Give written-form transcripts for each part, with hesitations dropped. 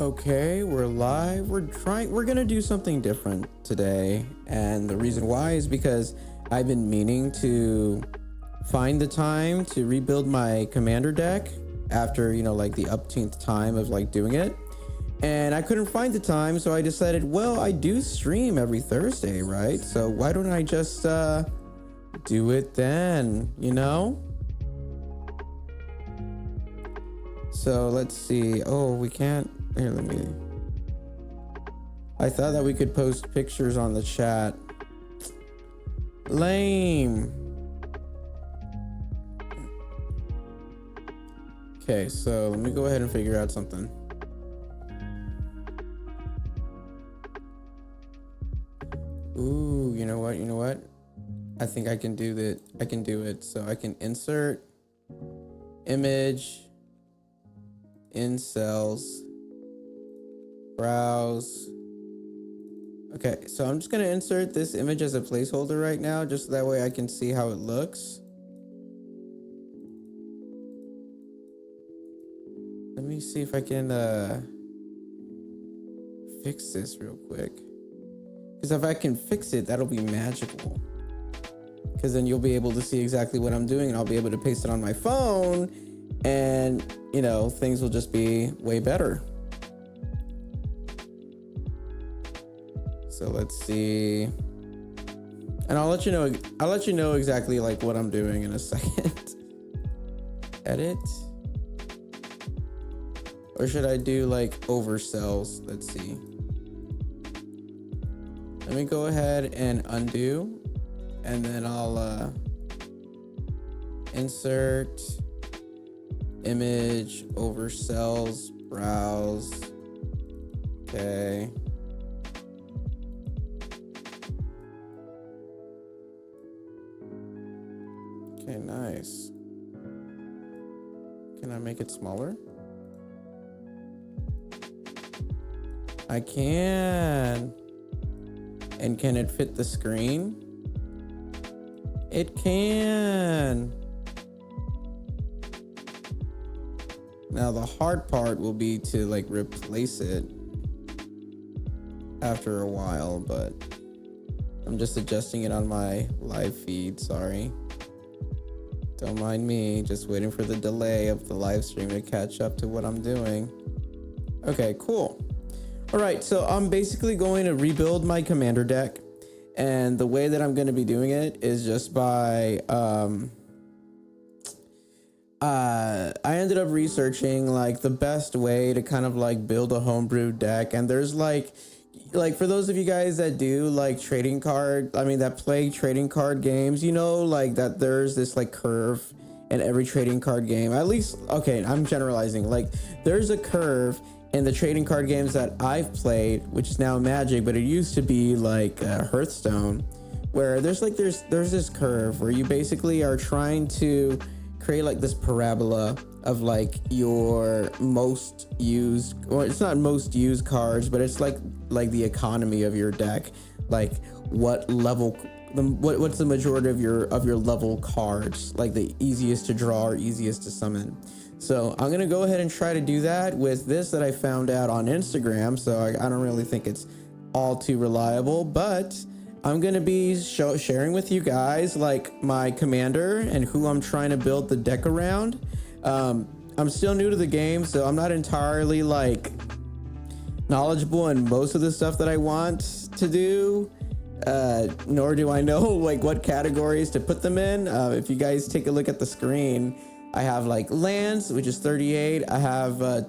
Okay, we're live. We're gonna do something different today. And the reason why is because I've been meaning to find the time to rebuild my commander deck after, like the upteenth time of like doing it. And I couldn't find the time, so I decided, well, I do stream every Thursday, right? So why don't I just do it then? So let's see. Oh, we can't. Here, let me. I thought that we could post pictures on the chat. Lame. Okay, so let me go ahead and figure out something. Ooh, you know what? I think I can do that. I can do it. So I can insert image in cells, browse. Okay, so I'm just gonna insert this image as a placeholder right now, just so that way I can see how it looks. Let me see if I can fix this real quick. Because if I can fix it, that'll be magical. Because then you'll be able to see exactly what I'm doing, and I'll be able to paste it on my phone, and things will just be way better. So let's see. And I'll let you know exactly like what I'm doing in a second. Edit. Or should I do like oversells? Let's see. Let me go ahead and undo, and then I'll insert image oversells, browse. Okay. Okay, nice. Can I make it smaller? I can. And can it fit the screen? It can. Now the hard part will be to like replace it after a while, but I'm just adjusting it on my live feed, sorry. Don't mind me, just waiting for the delay of the live stream to catch up to what I'm doing. Okay, cool. All right, so I'm basically going to rebuild my commander deck, and the way that I'm going to be doing it is just by I ended up researching like the best way to kind of like build a homebrew deck, and there's like for those of you guys that do like that play trading card games, like that there's this like curve in every trading card game. At least, okay, I'm generalizing. Like there's a curve in the trading card games that I've played, which is now Magic, but it used to be like Hearthstone, where there's this curve where you basically are trying to create like this parabola of like your most used, or it's not most used cards, but it's like the economy of your deck, like what level, what's the majority of your level cards, like the easiest to draw or easiest to summon. So I'm gonna go ahead and try to do that with this that I found out on Instagram. So I don't really think it's all too reliable, but I'm gonna be sharing with you guys like my commander and who I'm trying to build the deck around. I'm still new to the game, so I'm not entirely like knowledgeable in most of the stuff that I want to do, nor do I know like what categories to put them in. If you guys take a look at the screen, I have like lands, which is 38. I have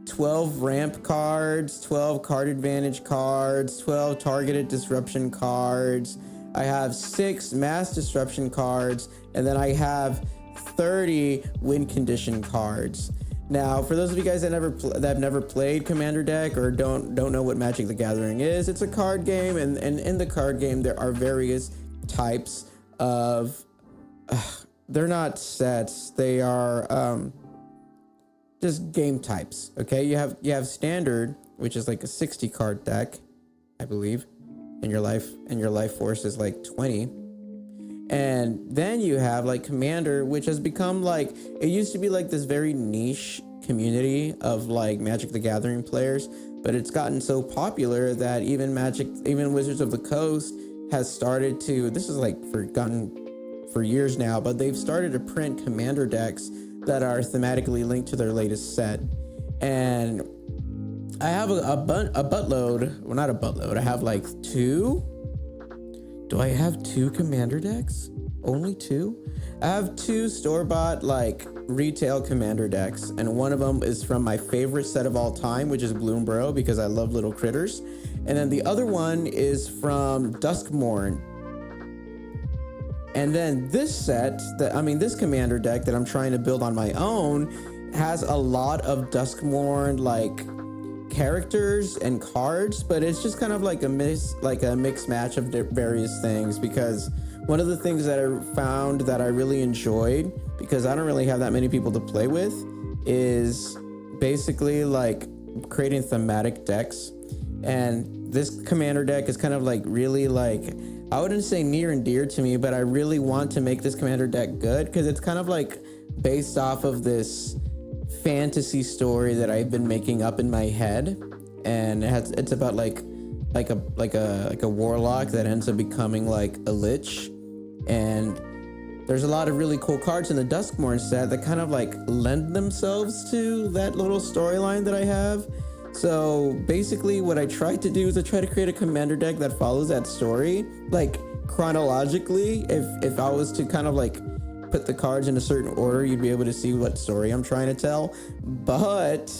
12 ramp cards, 12 card advantage cards, 12 targeted disruption cards. I have 6 mass disruption cards, and then I have 30 win condition cards. Now, for those of you guys that have never played Commander deck or don't know what Magic the Gathering is, it's a card game, and in the card game there are various types of they're not sets, they are just game types. Okay, you have standard, which is like a 60 card deck, I believe, and your life force is like 20. And then you have like commander, which has become like, it used to be like this very niche community of like Magic the Gathering players, but it's gotten so popular that even Wizards of the Coast has started to, this is like forgotten for years now, but they've started to print commander decks that are thematically linked to their latest set. And I have a buttload, well, not a buttload, I have like two. Do I have two commander decks? Only two? I have two store-bought like retail commander decks, and one of them is from my favorite set of all time, which is Bloombro, because I love little critters. And then the other one is from Duskmourn. And then this this commander deck that I'm trying to build on my own has a lot of Duskmourn like characters and cards, but it's just kind of like a mixed match of various things, because one of the things that I found that I really enjoyed, because I don't really have that many people to play with, is basically like creating thematic decks. And this commander deck is kind of like really like, I wouldn't say near and dear to me, but I really want to make this commander deck good, because it's kind of like based off of this fantasy story that I've been making up in my head. And it's about like a warlock that ends up becoming like a lich. And there's a lot of really cool cards in the Duskmourn set that kind of like lend themselves to that little storyline that I have. So basically what I tried to do is I try to create a commander deck that follows that story, like chronologically. If I was to kind of like put the cards in a certain order, you'd be able to see what story I'm trying to tell. But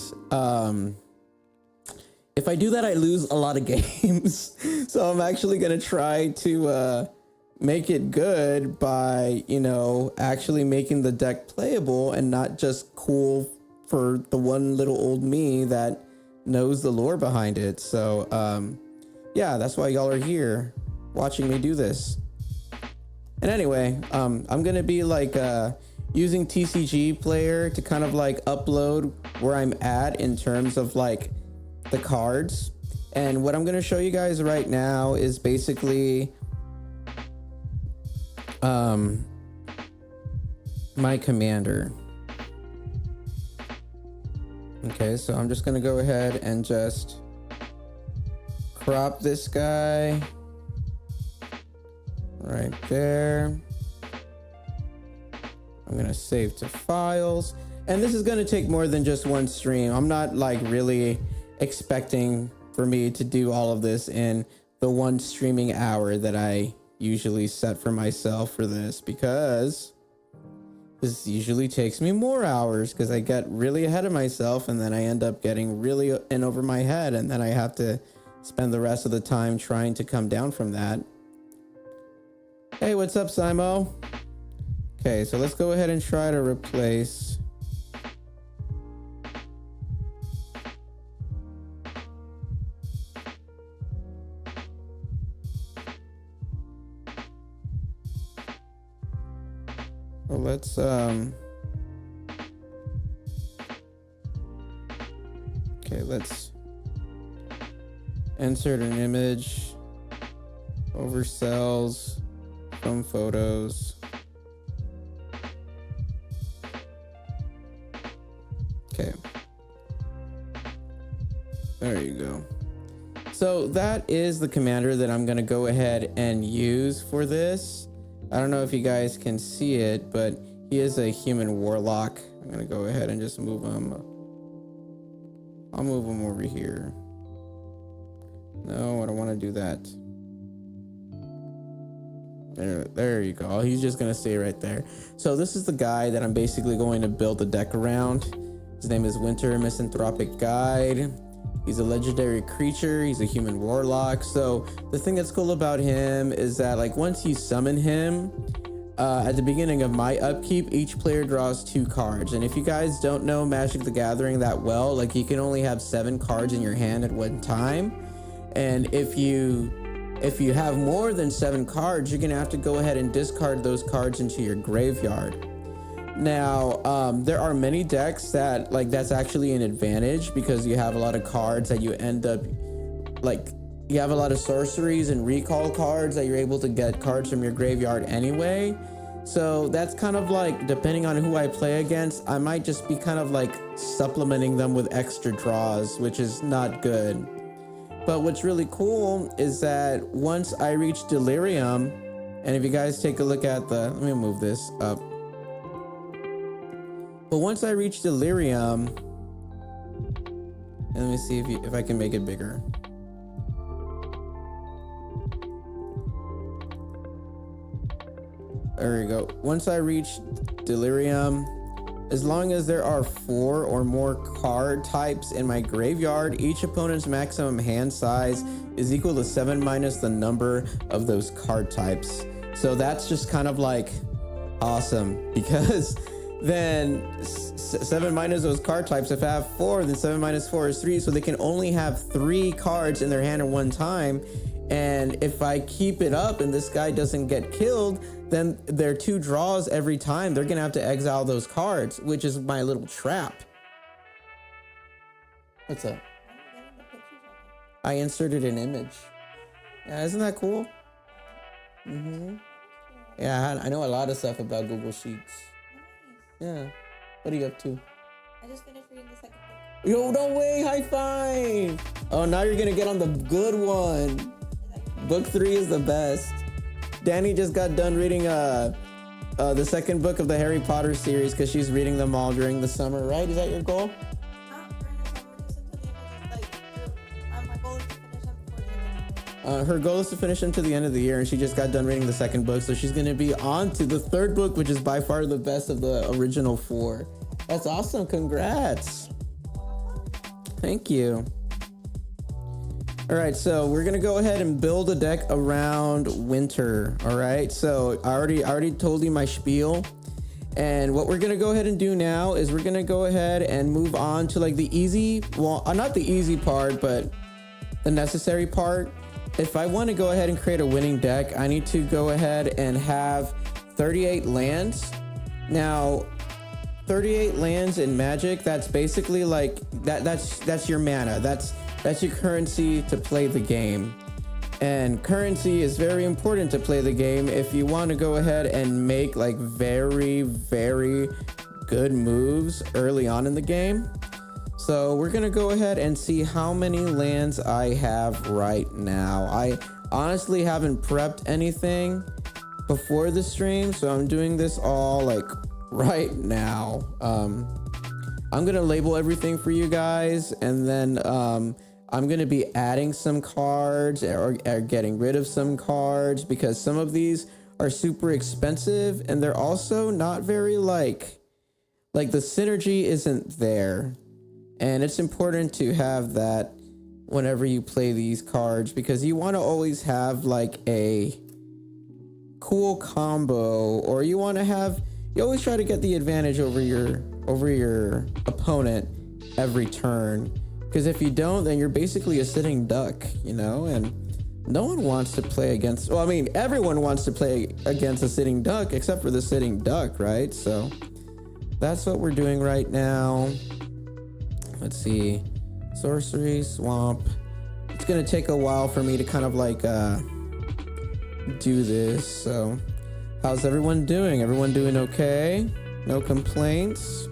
if I do that, I lose a lot of games. So I'm actually gonna try to make it good by, actually making the deck playable and not just cool for the one little old me that knows the lore behind it. So yeah, that's why y'all are here watching me do this. And anyway, I'm gonna be like using TCG Player to kind of like upload where I'm at in terms of like the cards. And what I'm gonna show you guys right now is basically my commander. Okay, so I'm just gonna go ahead and just crop this guy right there. I'm gonna save to files, and this is gonna take more than just one stream. I'm not like really expecting for me to do all of this in the one streaming hour that I usually set for myself for this, because this usually takes me more hours, because I get really ahead of myself and then I end up getting really in over my head, and then I have to spend the rest of the time trying to come down from that. Hey, what's up, Simo? Okay, so let's go ahead and try to replace let's okay, let's insert an image, oversells from photos. Okay, there you go. So that is the commander that I'm gonna go ahead and use for this. I don't know if you guys can see it, but he is a human warlock. I'm gonna go ahead and just move him. I'll move him over here. No, I don't want to do that. There you go. He's just gonna stay right there. So this is the guy that I'm basically going to build the deck around. His name is Winter Misanthropic Guide. He's a legendary creature. He's a human warlock. So the thing that's cool about him is that like once you summon him, at the beginning of my upkeep, each player draws 2 cards. And if you guys don't know Magic the Gathering that well, like you can only have 7 cards in your hand at one time. And if you have more than 7 cards, you're gonna have to go ahead and discard those cards into your graveyard. Now, there are many decks that like that's actually an advantage, because you have a lot of cards that you end up like, you have a lot of sorceries and recall cards that you're able to get cards from your graveyard anyway. So that's kind of like, depending on who I play against, I might just be kind of like supplementing them with extra draws, which is not good. But what's really cool is that once I reach Delirium, and if you guys take a look at the, let me move this up. But once I reach Delirium, and let me see if I can make it bigger. There we go. Once I reach Delirium, as long as there are 4 or more card types in my graveyard, each opponent's maximum hand size is equal to 7 minus the number of those card types. So that's just kind of like awesome, because then 7 minus those card types, if I have 4, then 7 minus 4 is 3. So they can only have 3 cards in their hand at one time. And if I keep it up and this guy doesn't get killed, then there are 2 draws every time. They're gonna have to exile those cards, which is my little trap. What's up? I inserted an image. Yeah, isn't that cool? Yeah, I know a lot of stuff about Google Sheets. Yeah. What are you up to? I just finished reading the second book. Yo, no way, high five! Oh, now you're gonna get on the good one. Book 3 is the best. Danny just got done reading the second book of the Harry Potter series because she's reading them all during the summer, right? Is that your goal? Not during the summer, just until the end of my goal is to finish them before the end of the year. Her goal is to finish them to the end of the year, and she just got done reading the second book, so she's gonna be on to the third book, which is by far the best of the original 4. That's awesome. Congrats. Thank you. All right, so we're gonna go ahead and build a deck around winter. All right, so I already told you my spiel, and what we're gonna go ahead and do now is we're gonna go ahead and move on to like the easy, well, not the easy part, but the necessary part. If I want to go ahead and create a winning deck, I need to go ahead and have 38 lands. Now, 38 lands in Magic, that's basically like that's your mana. That's your currency to play the game. And currency is very important to play the game if you want to go ahead and make like very, very good moves early on in the game. So we're gonna go ahead and see how many lands I have right now. I honestly haven't prepped anything before the stream, so I'm doing this all like right now. I'm gonna label everything for you guys, and then I'm gonna be adding some cards or getting rid of some cards because some of these are super expensive and they're also not very like the synergy isn't there. And it's important to have that whenever you play these cards because you want to always have like a cool combo, or you always try to get the advantage over your opponent every turn. Because if you don't, then you're basically a sitting duck, you know, and no one wants to play against, well, I mean, everyone wants to play against a sitting duck except for the sitting duck, right? So that's what we're doing right now. Let's see. Sorcery, swamp. It's going to take a while for me to kind of like do this. So how's everyone doing? Everyone doing okay? No complaints?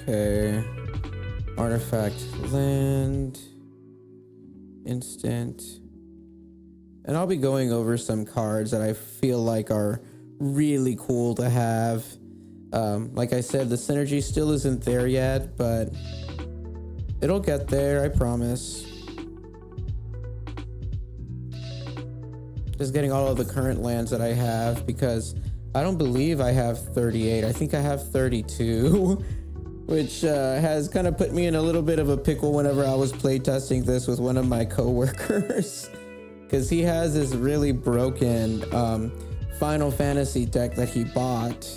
Okay. Artifact, land, instant. And I'll be going over some cards that I feel like are really cool to have. Like I said, the synergy still isn't there yet, but it'll get there, I promise. Just getting all of the current lands that I have because I don't believe I have 38. I think I have 32, which has kind of put me in a little bit of a pickle whenever I was playtesting this with one of my coworkers. Because he has this really broken Final Fantasy deck that he bought,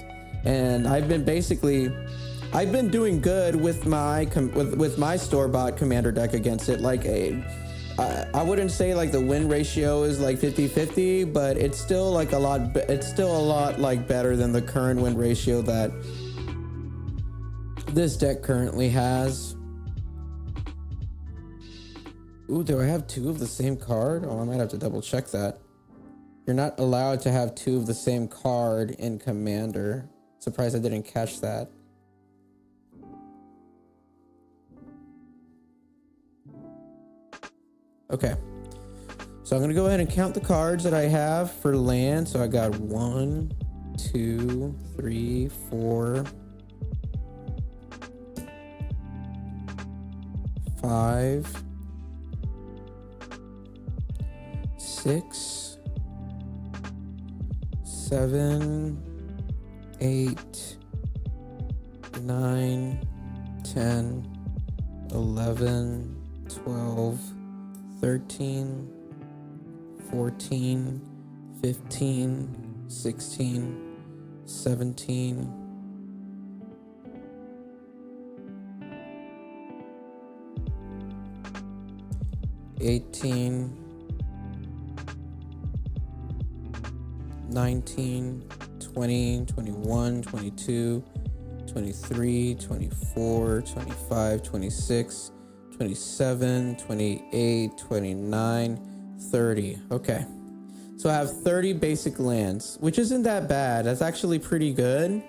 and I've been doing good with my store-bought commander deck against it. Like I wouldn't say like the win ratio is like 50-50, but it's still like a lot like better than the current win ratio that this deck currently has. Ooh, do I have two of the same card? Oh, I might have to double check that. You're not allowed to have two of the same card in Commander. Surprised I didn't catch that. Okay. So I'm gonna go ahead and count the cards that I have for land. So I got 1, 2, 3, 4, 5, 6, 7, 8, 9, 10, 11, 12, 13, 14, 15, 16, 17, 18, 19, 20, 21, 22, 23, 24, 25, 26, 27, 28, 29, 30. Okay. So I have 30 basic lands, which isn't that bad. That's actually pretty good.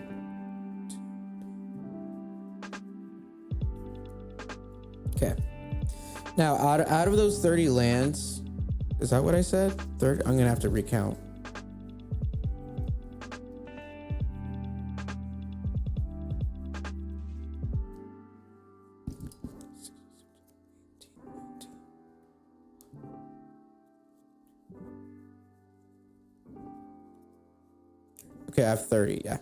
Okay. Now, out of those 30 lands, is that what I said? 30? I'm going to have to recount. Okay, I have 30, yeah.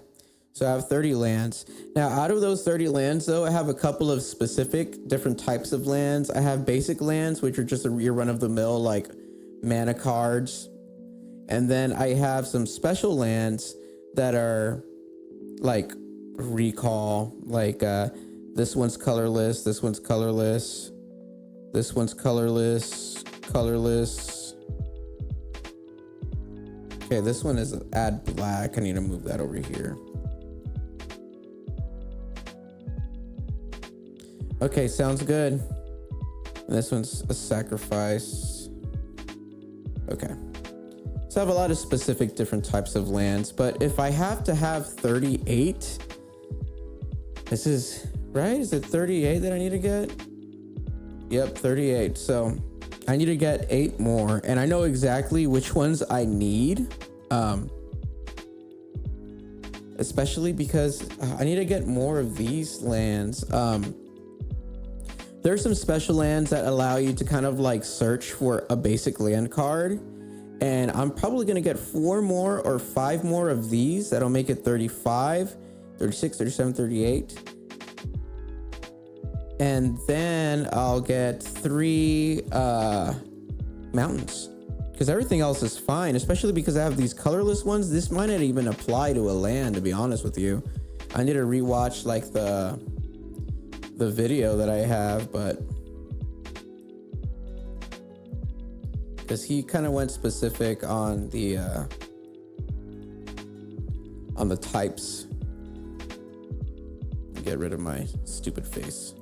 So I have 30 lands. Now, out of those 30 lands, though, I have a couple of specific different types of lands. I have basic lands, which are just your run-of-the-mill, like, mana cards. And then I have some special lands that are, like, recall. Like, this one's colorless, this one's colorless, this one's colorless, colorless. Okay, this one is add black. I need to move that over here. Okay, sounds good. And this one's a sacrifice. Okay. So I have a lot of specific different types of lands, but if I have to have 38, this is, right? Is it 38 that I need to get? Yep, 38. So I need to get 8 more, and I know exactly which ones I need. Especially because I need to get more of these lands. There's some special lands that allow you to kind of like search for a basic land card, and I'm probably gonna get 4 more or 5 more of these. That'll make it 35, 36, 37, 38. And then I'll get 3 mountains, because everything else is fine, especially because I have these colorless ones. This might not even apply to a land, to be honest with you. I need to rewatch like the video that I have, but because he kind of went specific on the types. Get rid of my stupid face.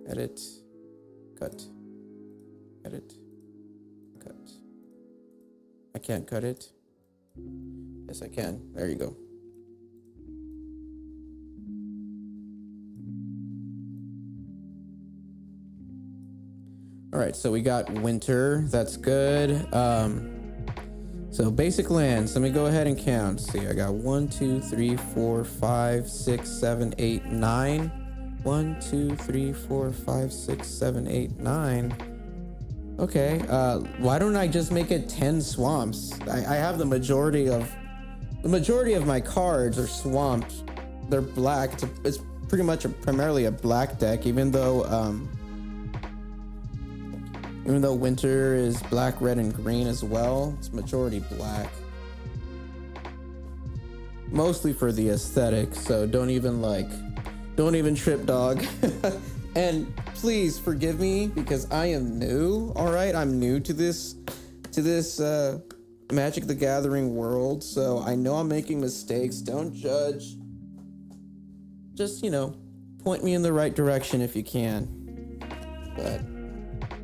Edit, cut, edit, cut. I can't cut it. Yes, I can. There you go. All right, so we got winter. That's good. So basic lands. Let me go ahead and count. See, I got 1, 2, 3, 4, 5, 6, 7, 8, 9. 1, 2, 3, 4, 5, 6, 7, 8, 9. Okay, why don't I just make it 10 swamps? I have the majority of my cards are swamps. They're black. It's pretty much primarily a black deck, even though winter is black, red, and green as well. It's majority black. Mostly for the aesthetic, so don't even trip, dog. And please forgive me because I am new. All right, I'm new to this Magic the Gathering world, so I know I'm making mistakes. Don't judge. Just, point me in the right direction if you can. but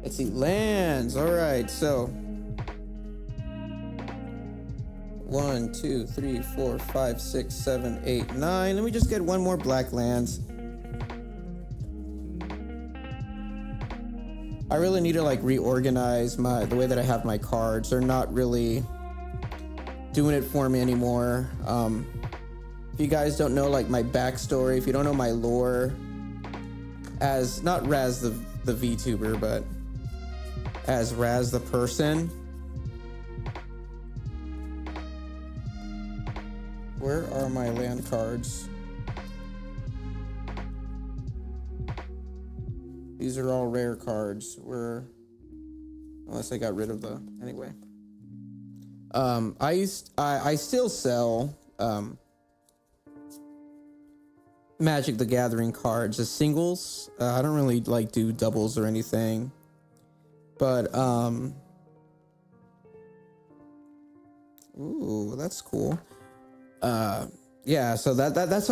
let's see. Lands. All right, so 1, 2, 3, 4, 5, 6, 7, 8, 9. Let me just get one more black lands. I really need to like reorganize the way that I have my cards. They're not really doing it for me anymore. If you guys don't know like my backstory, if you don't know my lore, as not Raz the VTuber, but as Raz the person. Where are my land cards? These are all rare cards. Unless I got rid of the anyway. I still sell Magic the Gathering cards as singles. I don't really like do doubles or anything. But ooh, that's cool. Yeah, so that's